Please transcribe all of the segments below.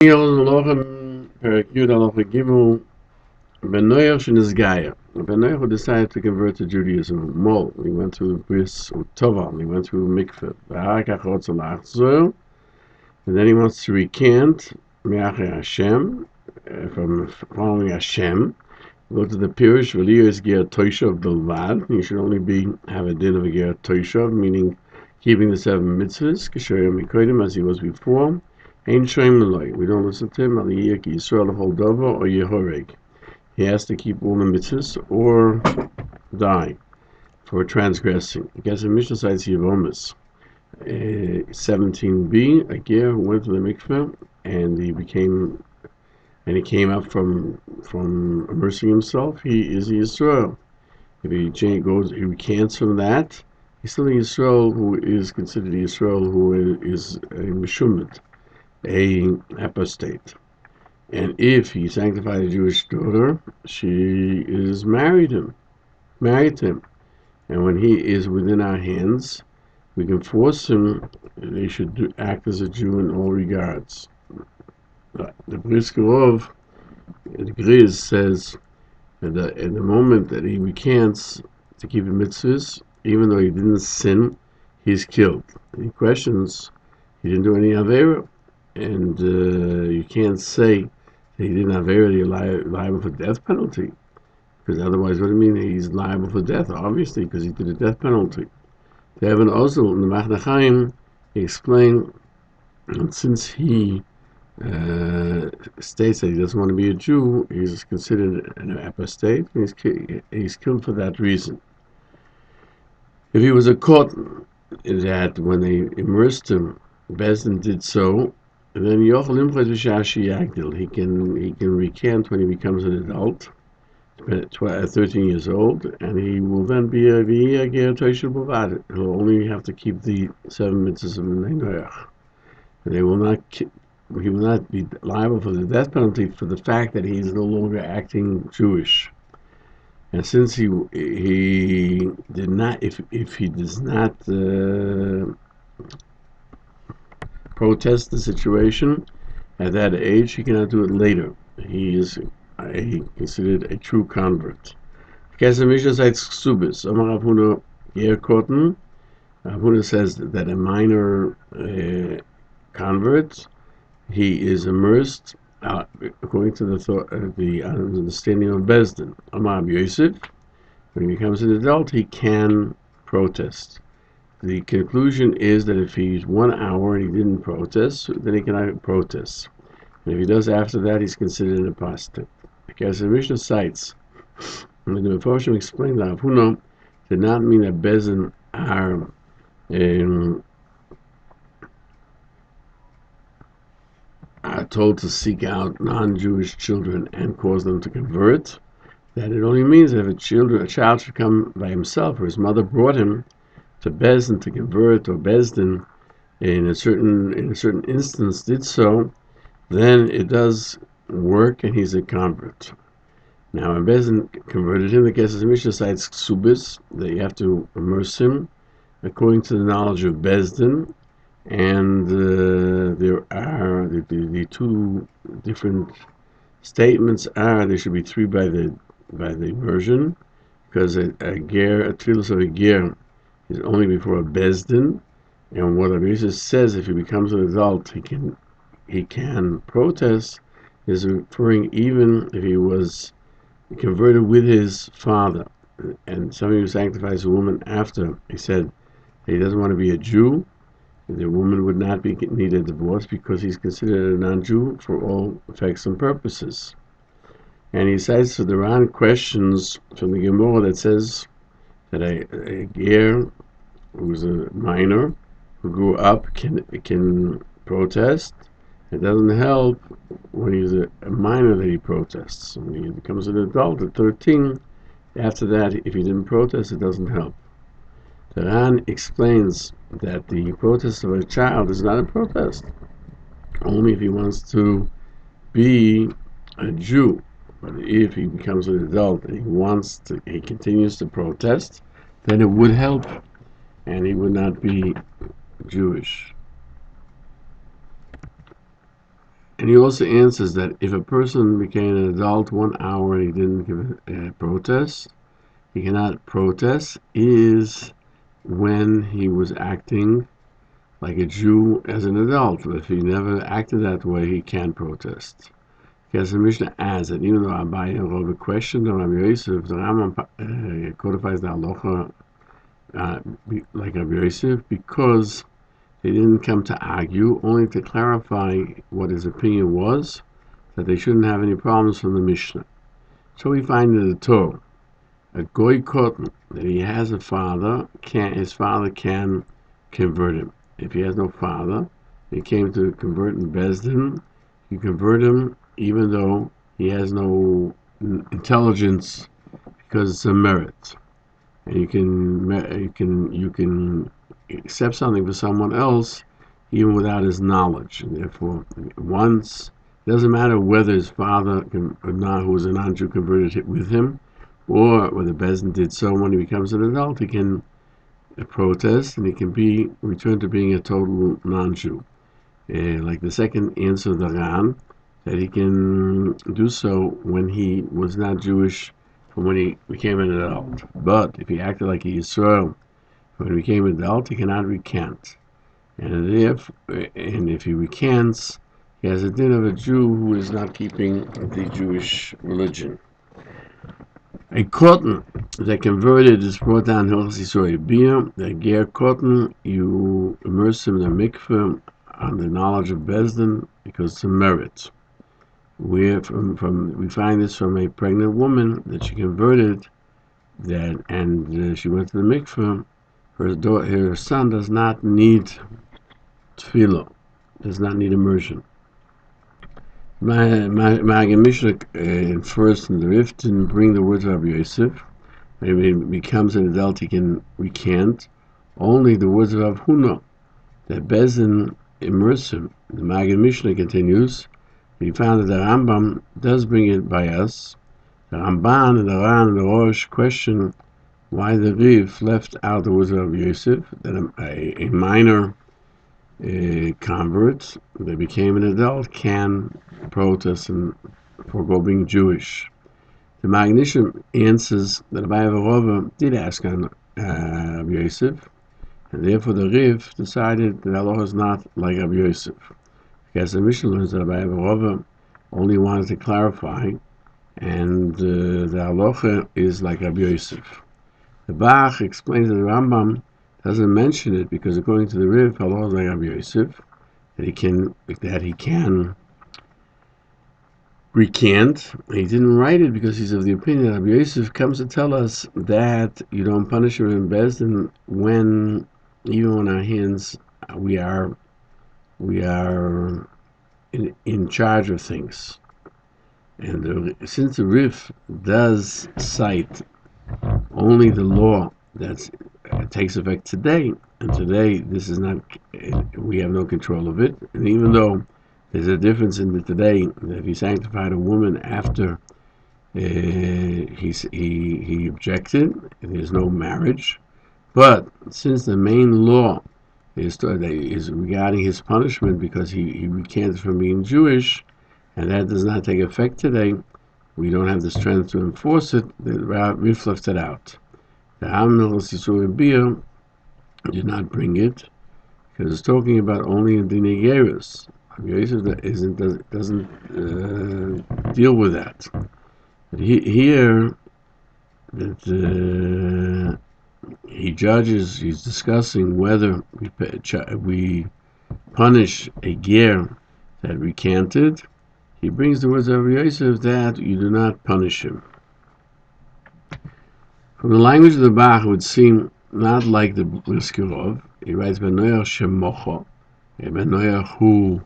Melochim, Perek Yud Halacha Gimel, Benoach Shenisgaya. Benoach decided to convert to Judaism. Mol, he went through Bris Tova, he went through Mikveh. And then he wants to recant Me'achei Hashem, from following Hashem. Go to the Peirush HaMeir Ger Toishav Bilvad. He should only have a din of a Ger Toishav, meaning keeping the 7 mitzvahs, K'shoyam Mikodim, as he was before. Ein Shoym L'loi. We don't listen to him. Aliyah Ki Yisrael L'chol Dover or Yehoreg. He has to keep all the mitzvahs or die for transgressing. I guess in Mishnah cites Yevomis. 17b, a ger who went to the mikveh and he came up from immersing himself. He is a Yisrael. If he recants from that, he's still a Yisrael who is considered a Yisrael who is a Meshumit, a apostate. And if he sanctified a Jewish daughter, she is married to him. And when he is within our hands, we can force him. They should act as a Jew in all regards. The Briskerov, the Griz, says that in the moment that he recants to keep the mitzvahs, even though he didn't sin, he's killed. He questions, he didn't do any Avera, and you can't say that he didn't Avera, you're liable for death penalty. Because otherwise, what do you mean he's liable for death? Obviously, because he did a death penalty. They have an Ozel in the Machon Nesher, he explained that since he states that he doesn't want to be a Jew, he's considered an apostate, and he's killed for that reason. If he was a court that when they immersed him, Bezdin did so, then he can recant when he becomes an adult, 13 years old, and he will then be a ger toishav bilvad. He'll only have to keep the 7 mitzvahs of Noach. And he will not be liable for the death penalty for the fact that he is no longer acting Jewish. And since he did not, if he does not protest the situation at that age, he cannot do it later. He is considered a true convert. Mishnah cites Ksubis. Amar Rav Huna Ger Koten. Rav Huna says that a minor convert, he is immersed according to the understanding of Bezdin. Amar Yosef, when he becomes an adult, he can protest. The conclusion is that if he's 1 hour and he didn't protest, then he cannot protest. And if he does after that, he's considered an apostate. Because the Mishnah cites, and the Mephoshim explained that Rav Huna did not mean that Bezdin are told to seek out non-Jewish children and cause them to convert. That it only means that if a child should come by himself, or his mother brought him to Bezdin to convert, or Bezdin in a certain instance did so, then it does work and he's a convert. Now, when Bezdin converted him, the case of the Mishnah cites Ksubis, that you have to immerse him according to the knowledge of Bezdin, and there are the 2 different statements are there should be 3 by the immersion, because a tefillah of a ger is only before a Bezdin, and what Rabbi Yosef says, if he becomes an adult, he can protest, is referring even if he was converted with his father, and somebody who sanctifies a woman after, he said he doesn't want to be a Jew, the woman would not need a divorce because he's considered a non-Jew for all effects and purposes. And he cites the Ran questions from the Gemara that says that a ger who's a minor who grew up can protest. It doesn't help when he's a minor that he protests. When he becomes an adult at 13, after that, if he didn't protest, it doesn't help. The Ran explains that the protest of a child is not a protest, only if he wants to be a Jew. But if he becomes an adult and he continues to protest, then it would help, and he would not be Jewish. And he also answers that if a person became an adult 1 hour and he didn't give a protest, he cannot protest, is when he was acting like a Jew as an adult. If he never acted that way, he can protest. Because the Mishnah adds that even though Abaye and Rove questioned the Rabbi Yosef, the Rambam codifies the Halacha like Rabbi Yosef, because they didn't come to argue, only to clarify what his opinion was, that they shouldn't have any problems from the Mishnah. So we find in the Torah, a goy cotton, that he has a father, his father can convert him. If he has no father, he came to convert in Besdin, you convert him even though he has no intelligence, because it's a merit. And you can accept something for someone else even without his knowledge. And therefore, once, it doesn't matter whether his father or not, who was a non-Jew, converted it with him, or whether Bezdin did so. When he becomes an adult, he can protest and he can be returned to being a total non-Jew. Like the second answer of the Ran, that he can do so when he was not Jewish from when he became an adult. But if he acted like a Yisrael when he became an adult, he cannot recant. And if he recants, he has a din of a Jew who is not keeping the Jewish religion. A cotton that converted is brought down Hilchos Yesodei HaTorah. The ger cotton, you immerse him in a mikveh on the knowledge of Bezdin because it's a merit. We find this from a pregnant woman that she converted, and she went to the mikveh. Her son does not need tefillah, does not need immersion. Magen Mishnah infers from the Rif didn't bring the words of Rabbi Yosef. When he becomes an adult, he can recant only the words of Rav Huna, that Bezdin immerse him. The Magen Mishnah continues. We found that the Rambam does bring it by us. The Ramban and the Ran and the Rosh question why the Riv left out the words of Rabbi Yosef, that a minor convert that became an adult can protest and forego being Jewish. The Magen Mishnah answers that Abaye and Rove did ask on Rabbi Yosef, and therefore the Riv decided that Allah is not like Rabbi Yosef. Because the Mishnah learns that Abaye and Rove only wanted to clarify, and the Halacha is like Rabbi Yosef. The Bach explains that the Rambam doesn't mention it because according to the Riv, Halacha is like Rabbi Yosef, that he can recant. He didn't write it because he's of the opinion that Rabbi Yosef comes to tell us that you don't punish him in Bezdin even when our hands we are in charge of things. And since the Rif does cite only the law that takes effect today, and today this is not, we have no control of it, and even though there's a difference in the today, that if he sanctified a woman after he objected, and there's no marriage, but since the main law is regarding his punishment because he recanted from being Jewish, and that does not take effect today, we don't have the strength to enforce it, the Rif left it out. The Hilchos Yesodei HaTorah did not bring it, because it's talking about only in Dinei Gerus. Yosef doesn't deal with that. But here, that he's discussing whether we punish a ger that recanted. He brings the words of Yosef that you do not punish him. From the language of the Bach, it would seem not like the Briskirov. He writes, Benoyach shemocho, a Benoyach who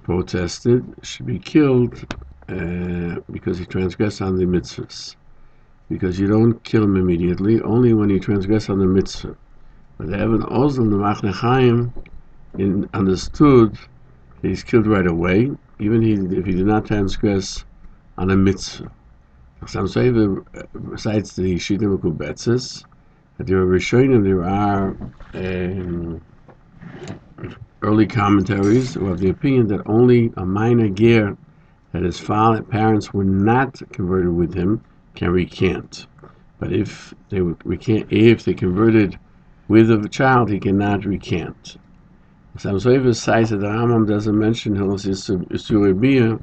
protested should be killed because he transgressed on the mitzvahs. Because you don't kill him immediately, only when he transgressed on the mitzvah. But the Evan Ozlam, the Machne Chaim, understood that he's killed right away, even if he did not transgress on a mitzvah. Some say, besides the Shitim Kubetzes, that there are Rishonim, there are early commentaries who have the opinion that only a minor ger that his father parents were not converted with him can recant. But if they converted with a child, he cannot recant. Some Sofer cites that the Rambam doesn't mention Hilchos Yesodei HaTorah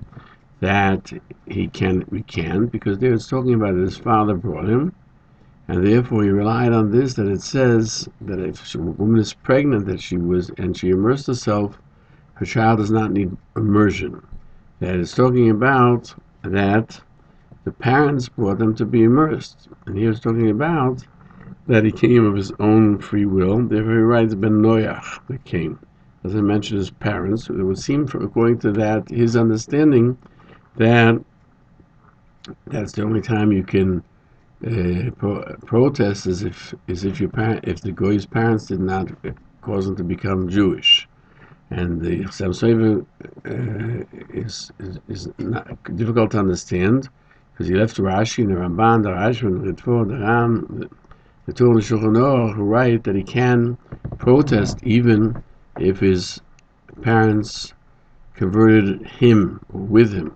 that he can recant because there it's talking about that his father brought him, and therefore he relied on this, that it says that if a woman is pregnant and she immersed herself, her child does not need immersion. That it's talking about that the parents brought them to be immersed, and he was talking about that he came of his own free will. Therefore he writes Ben Noach that came. Doesn't mention his parents. It would seem, according to that, his understanding, that that's the only time you can protest is if the goy's parents did not cause him to become Jewish, and the Chassam Sofer is not difficult to understand because he left Rashi and the Rambam, the Rashba, the Ritva, the Ram, the Torah and the Shulchan Aruch, who write that he can protest even if his parents converted him or with him.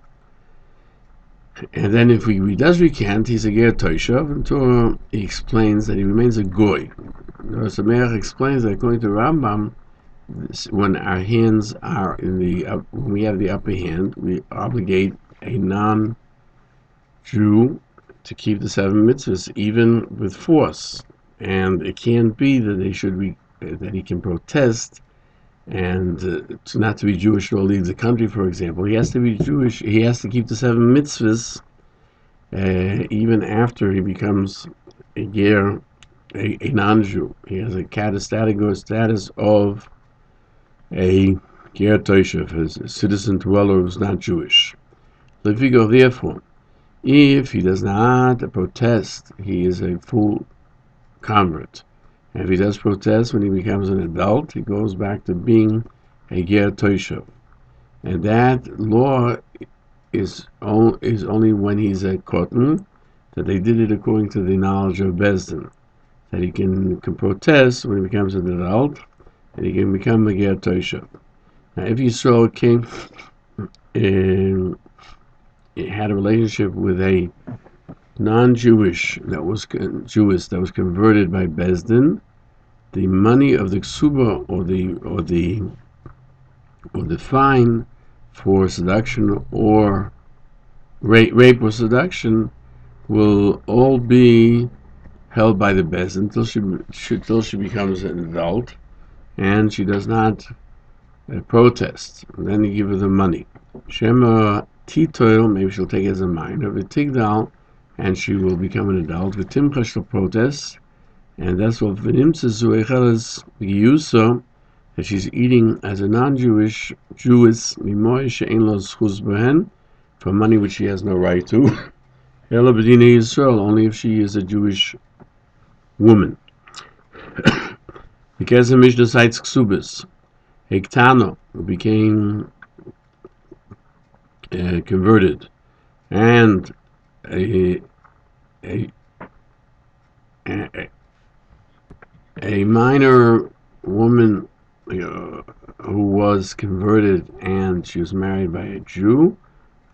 And then if he does recant, he's a ger toishav, and Torah he explains that he remains a goy. Hilchos Yesodei explains that according to Rambam, when our hands are when we have the upper hand, we obligate a non-Jew to keep the 7 mitzvahs, even with force. And it can't be that that he can protest and not to be Jewish or leave the country, for example. He has to be Jewish. He has to keep the 7 mitzvahs even after he becomes a ger, a non-Jew. He has a status of a ger toishav, a citizen dweller who's not Jewish. Therefore, if he does not protest, he is a full convert. And if he does protest when he becomes an adult, he goes back to being a ger toishav. And that law is only when he's a kotten, that they did it according to the knowledge of Bezdin, that he can protest when he becomes an adult, and he can become a ger toishav. Now, if Yisrael came and had a relationship with a non-Jewish that was converted by Bezdin, the money of the ksuba or the fine for seduction or rape or seduction will all be held by the Bezdin till she becomes an adult and she does not protest. And then you give her the money. Shema Titoil, maybe she'll take it as a minor. V'tigdal, and she will become an adult. V'timcha, she'll protest, and that's what v'nimtza zuechelas giyusa, that she's eating as a non-Jewish Jewess mimoy she'en lo zchus behen, for money which she has no right to. Ela b'dinei Yisrael, only if she is a Jewish woman. Because the Mishnah cites ksubis, Hektano, who became converted, and a minor woman who was converted and she was married by a Jew,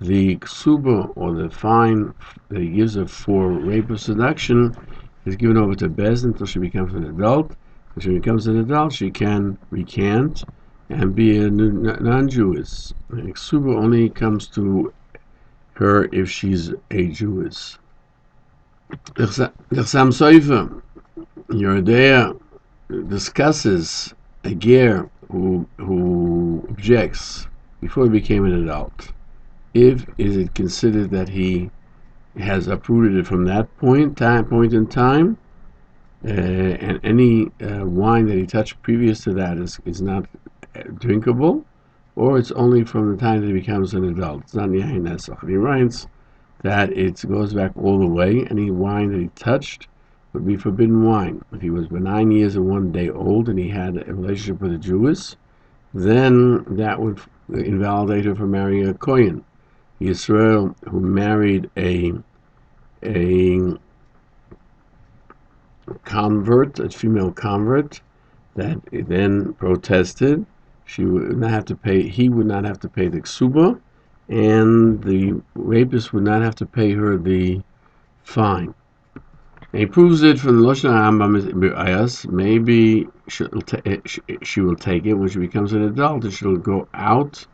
the ksuba or the fine that he gives her for rape or seduction is given over to Bezdin until she becomes an adult. When she becomes an adult, she can recant and be a non-Jewess. Ksuba only comes to her if she's a Jewess. Chassam Sofer Yesodei discusses a ger who objects before he became an adult. Is it considered that he has uprooted it from that point in time, and any wine that he touched previous to that is not drinkable, or it's only from the time that he becomes an adult? It's not yain nesach. And he writes that it goes back all the way. Any wine that he touched would be forbidden wine. If he was 9 years and 1 day old and he had a relationship with a Jewess, then that would invalidate her for marrying a Kohen. Yisrael, who married a convert, a female convert, that then protested, she would not have to pay. He would not have to pay the ksuba, and the rapist would not have to pay her the fine. And he proves it from the Lashon Rambam. Maybe she will take it when she becomes an adult, and she'll go out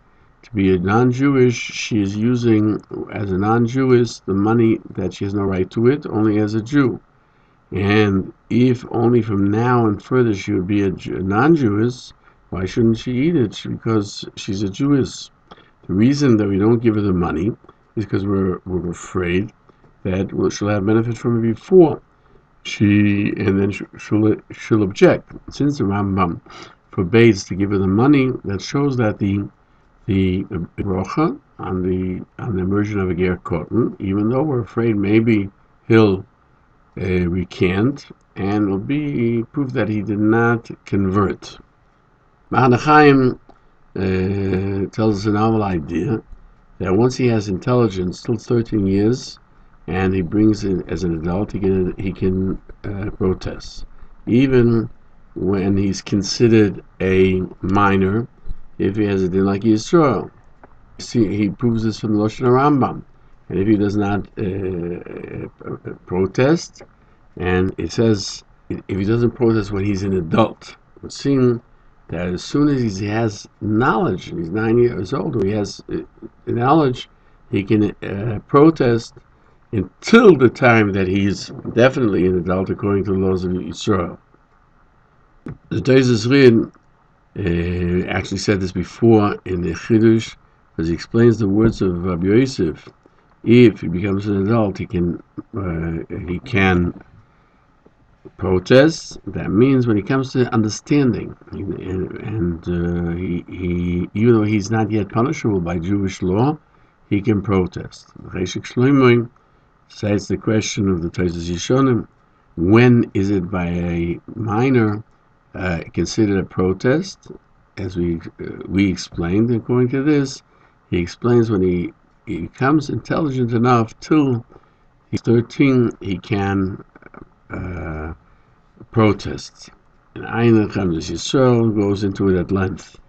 to be a non-Jewish. She is using as a non-Jewish the money that she has no right to it, only as a Jew. And if only from now and further she would be a non-Jewish, why shouldn't she eat it? Because she's a Jewess. The reason that we don't give her the money is because we're afraid that she'll have benefit from it before then she'll object. Since the Rambam forbids to give her the money, that shows that the brocha on the immersion of a ger cotton, even though we're afraid maybe he'll recant, and will be proof that he did not convert. Machon Nesher tells us a novel idea that once he has intelligence, still 13 years, and he brings it as an adult, he can protest, even when he's considered a minor. If he has a din like Yisrael, he proves this from the Lashon Rambam. And if he does not protest, and it says if he doesn't protest when he's an adult, we're seeing that as soon as he has knowledge, he's 9 years old, or he has knowledge, he can protest until the time that he's definitely an adult according to the laws of Israel. The Teisus actually said this before in the Chidush, because he explains the words of Rabbi Yosef. If he becomes an adult, he can protest. That means when it comes to understanding, and he even though he's not yet punishable by Jewish law, he can protest. Rae Gann cites the question of the Teisus Yishonim: when is it by a minor considered a protest? As we explained, according to this, he explains when he becomes intelligent enough till he's 13, he can protest. And Hilchos Yesodei HaTorah goes into it at length.